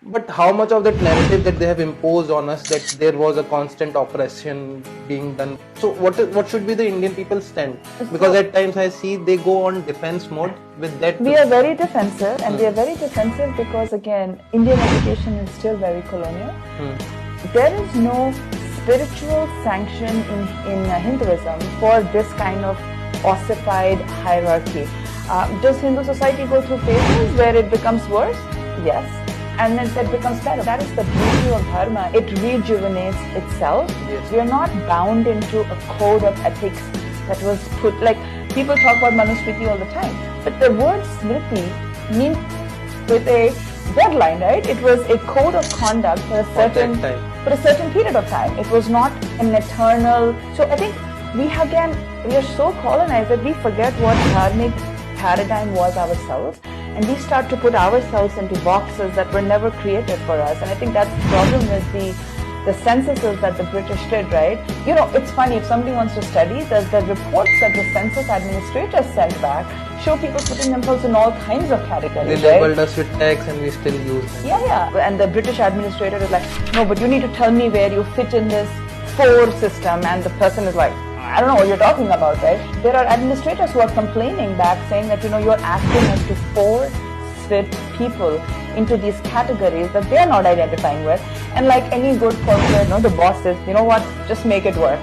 But how much of that narrative that they have imposed on us, that there was a constant oppression being done? So what should be the Indian people's stand? Because at times I see they go on defense mode with that. We are very defensive, and we are very defensive because, again, Indian education is still very colonial. There is no spiritual sanction in Hinduism for this kind of ossified hierarchy. Does Hindu society go through phases where it becomes worse? Yes. And then it becomes better. That is the beauty of dharma. It rejuvenates itself. Yes. We are not bound into a code of ethics that was put, like people talk about Manusmriti all the time. But the word smriti means with a deadline, right? It was a code of conduct for a certain period of time. It was not an eternal. So I think we are so colonized that we forget what dharmic paradigm was ourselves. And we start to put ourselves into boxes that were never created for us. And I think that's the problem with the censuses that the British did, right? You know, it's funny, if somebody wants to study, the reports that the census administrators sent back show people putting themselves in all kinds of categories. They labeled us with tags and we still use them. Yeah. And the British administrator is like, no, but you need to tell me where you fit in this 4 system. And the person is like, I don't know what you're talking about, right? There are administrators who are complaining back saying that, you're asking us to force fit people into these categories that they're not identifying with. And like any good corporate, the boss says, you know what, just make it work.